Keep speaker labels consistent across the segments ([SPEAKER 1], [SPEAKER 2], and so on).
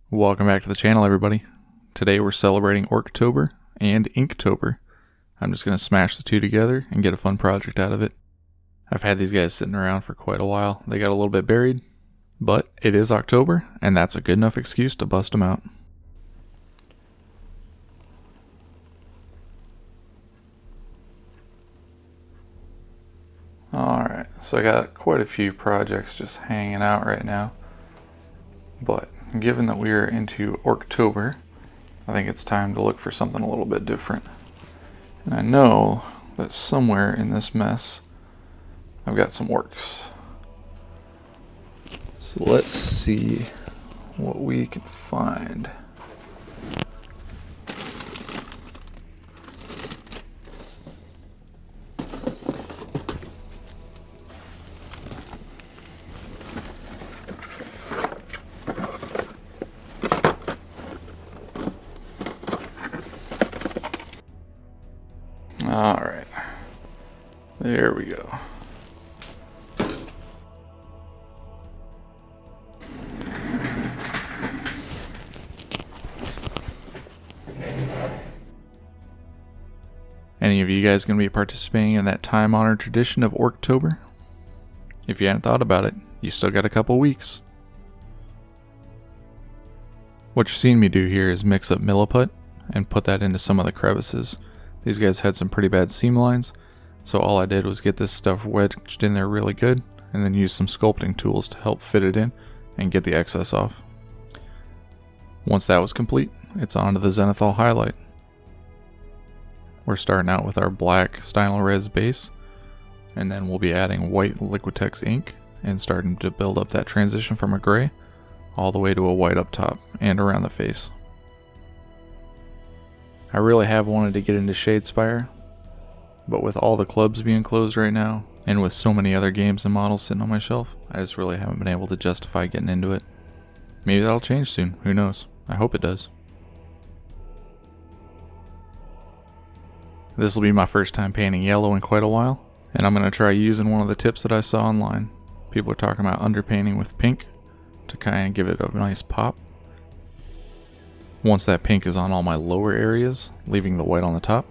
[SPEAKER 1] Welcome back to the channel, everybody. Today we're celebrating Orktober and Inktober. I'm just going to smash the two together and get a fun project out of it. I've had these guys sitting around for quite a while. They got a little bit buried, but it is October, and that's a good enough excuse to bust them out. Alright, so I got quite a few projects just hanging out right now, but given that we are into Orktober, I think it's time to look for something a little bit different. And I know that somewhere in this mess, I've got some orcs. So let's see what we can find. Alright, there we go. Any of you guys going to be participating in that time-honored tradition of Orktober? If you hadn't thought about it, you still got a couple weeks. What you're seeing me do here is mix up milliput and put that into some of the crevices. These guys had some pretty bad seam lines, so all I did was get this stuff wedged in there really good and then use some sculpting tools to help fit it in and get the excess off. Once that was complete, it's on to the zenithal highlight. We're starting out with our black Stynylrez base, and then we'll be adding white Liquitex ink and starting to build up that transition from a gray all the way to a white up top and around the face. I really have wanted to get into Shadespire, but with all the clubs being closed right now, and with so many other games and models sitting on my shelf, I just really haven't been able to justify getting into it. Maybe that'll change soon, who knows? I hope it does. This will be my first time painting yellow in quite a while, and I'm going to try using one of the tips that I saw online. People are talking about underpainting with pink to kind of give it a nice pop. Once that pink is on all my lower areas, leaving the white on the top,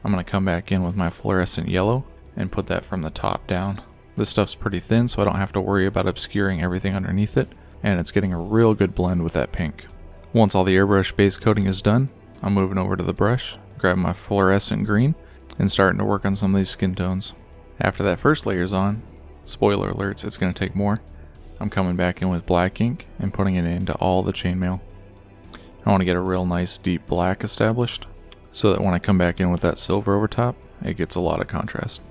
[SPEAKER 1] I'm going to come back in with my fluorescent yellow and put that from the top down. This stuff's pretty thin, so I don't have to worry about obscuring everything underneath it, and it's getting a real good blend with that pink. Once all the airbrush base coating is done, I'm moving over to the brush, grabbing my fluorescent green, and starting to work on some of these skin tones. After that first layer's on, spoiler alerts, it's going to take more, I'm coming back in with black ink and putting it into all the chainmail. I want to get a real nice deep black established, so that when I come back in with that silver over top, it gets a lot of contrast.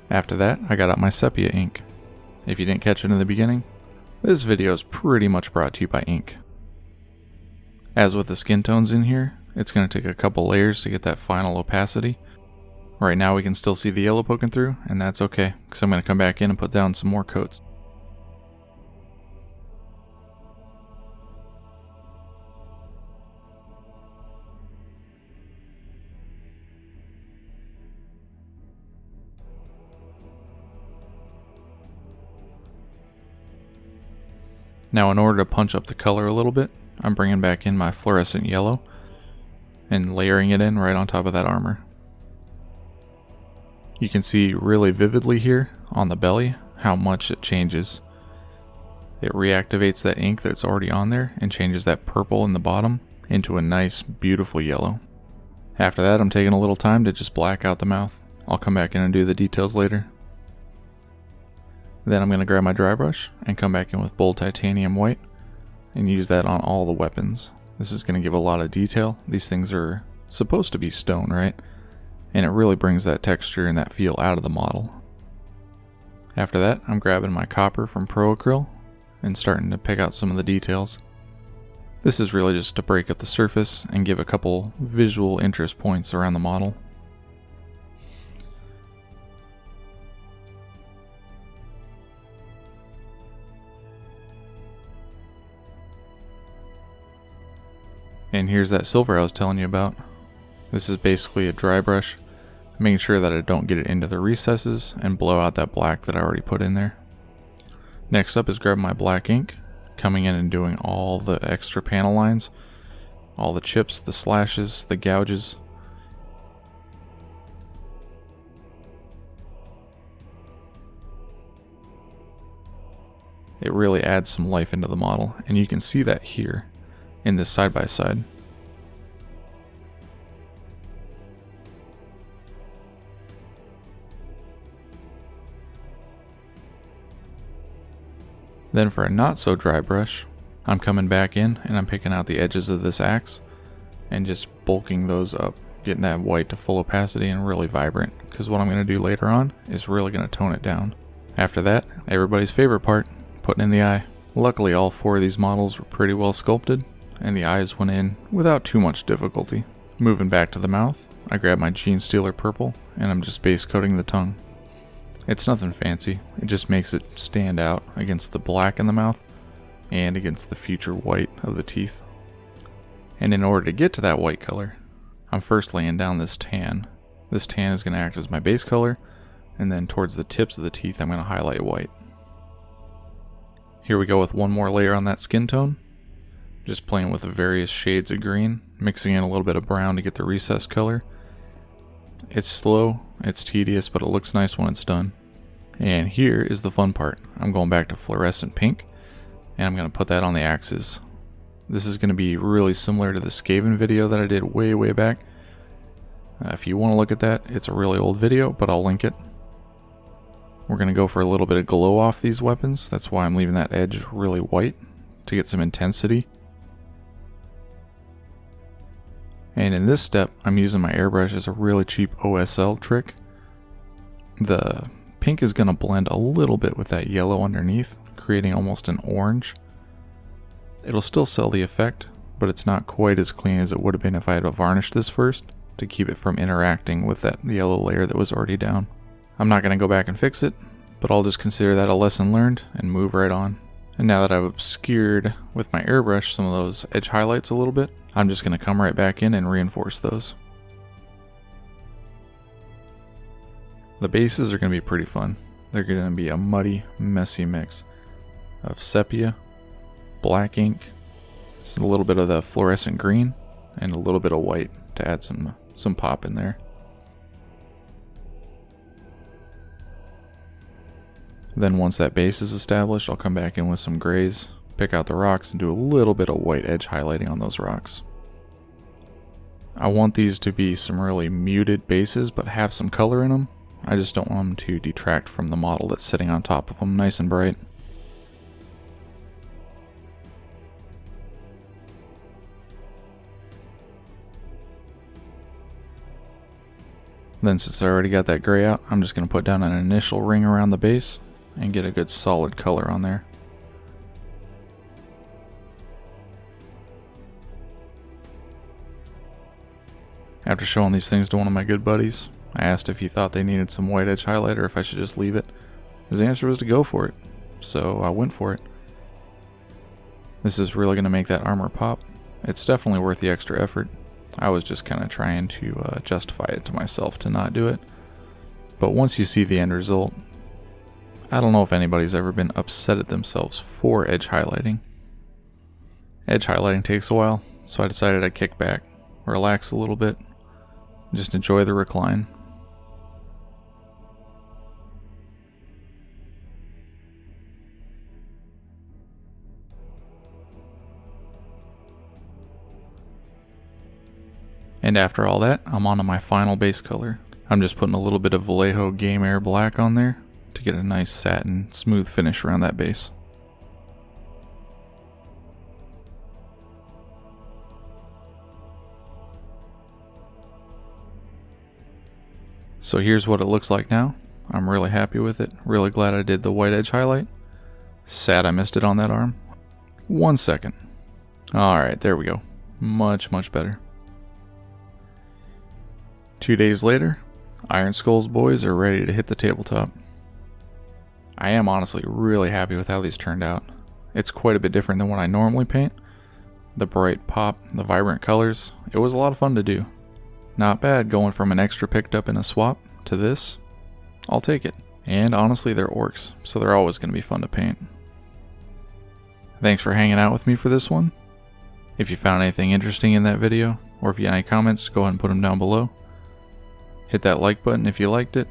[SPEAKER 1] After that, I got out my sepia ink. If you didn't catch it in the beginning, this video is pretty much brought to you by ink. As with the skin tones in here, it's going to take a couple layers to get that final opacity. Right now we can still see the yellow poking through, and that's okay, because I'm going to come back in and put down some more coats. Now in order to punch up the color a little bit, I'm bringing back in my fluorescent yellow and layering it in right on top of that armor. You can see really vividly here on the belly how much it changes. It reactivates that ink that's already on there and changes that purple in the bottom into a nice beautiful yellow. After that, I'm taking a little time to just black out the mouth. I'll come back in and do the details later. Then I'm going to grab my dry brush and come back in with bold titanium white and use that on all the weapons. This is going to give a lot of detail. These things are supposed to be stone, right? And it really brings that texture and that feel out of the model. After that, I'm grabbing my copper from Pro Acryl and starting to pick out some of the details. This is really just to break up the surface and give a couple visual interest points around the model. And here's that silver I was telling you about. This is basically a dry brush, making sure that I don't get it into the recesses and blow out that black that I already put in there. Next up is grabbing my black ink, coming in and doing all the extra panel lines, all the chips, the slashes, the gouges. It really adds some life into the model, and you can see that here in this side by side. Then for a not so dry brush, I'm coming back in and I'm picking out the edges of this axe and just bulking those up, getting that white to full opacity and really vibrant, because what I'm going to do later on is really going to tone it down. After that, everybody's favorite part, putting in the eye. Luckily all 4 of these models were pretty well sculpted and the eyes went in without too much difficulty. Moving back to the mouth, I grab my Gene Stealer purple and I'm just base coating the tongue. It's nothing fancy, it just makes it stand out against the black in the mouth and against the future white of the teeth. And in order to get to that white color, I'm first laying down this tan. This tan is going to act as my base color, and then towards the tips of the teeth I'm going to highlight white. Here we go with one more layer on that skin tone, just playing with the various shades of green, mixing in a little bit of brown to get the recessed color. It's slow, it's tedious, but it looks nice when it's done. And here is the fun part. I'm going back to fluorescent pink, and I'm going to put that on the axes. This is going to be really similar to the Skaven video that I did way back. If you want to look at that, it's a really old video, but I'll link it. We're going to go for a little bit of glow off these weapons. That's why I'm leaving that edge really white, to get some intensity. And in this step, I'm using my airbrush as a really cheap OSL trick. The pink is going to blend a little bit with that yellow underneath, creating almost an orange. It'll still sell the effect, but it's not quite as clean as it would have been if I had varnished this first to keep it from interacting with that yellow layer that was already down. I'm not going to go back and fix it, but I'll just consider that a lesson learned and move right on. And now that I've obscured with my airbrush some of those edge highlights a little bit, I'm just going to come right back in and reinforce those. The bases are going to be pretty fun. They're going to be a muddy, messy mix of sepia, black ink, a little bit of the fluorescent green, and a little bit of white to add some pop in there. Then once that base is established, I'll come back in with some grays, pick out the rocks, and do a little bit of white edge highlighting on those rocks. I want these to be some really muted bases, but have some color in them. I just don't want them to detract from the model that's sitting on top of them nice and bright. Then since I already got that gray out, I'm just going to put down an initial ring around the base and get a good solid color on there. After showing these things to one of my good buddies, I asked if he thought they needed some white edge highlight or if I should just leave it. His answer was to go for it, so I went for it. This is really going to make that armor pop. It's definitely worth the extra effort. I was just kind of trying to justify it to myself to not do it. But once you see the end result, I don't know if anybody's ever been upset at themselves for edge highlighting. Edge highlighting takes a while, so I decided I'd kick back, relax a little bit, and just enjoy the recline. And after all that, I'm on to my final base color. I'm just putting a little bit of Vallejo Game Air Black on there to get a nice satin, smooth finish around that base. So here's what it looks like now. I'm really happy with it. Really glad I did the white edge highlight. Sad I missed it on that arm. 1 second. Alright, there we go. Much better. 2 days later, Ironskull's boys are ready to hit the tabletop. I am honestly really happy with how these turned out. It's quite a bit different than what I normally paint. The bright pop, the vibrant colors, it was a lot of fun to do. Not bad going from an extra picked up in a swap to this. I'll take it. And honestly, they're orcs, so they're always going to be fun to paint. Thanks for hanging out with me for this one. If you found anything interesting in that video, or if you have any comments, go ahead and put them down below. Hit that like button if you liked it.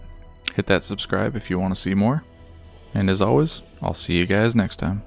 [SPEAKER 1] Hit that subscribe if you want to see more. And as always, I'll see you guys next time.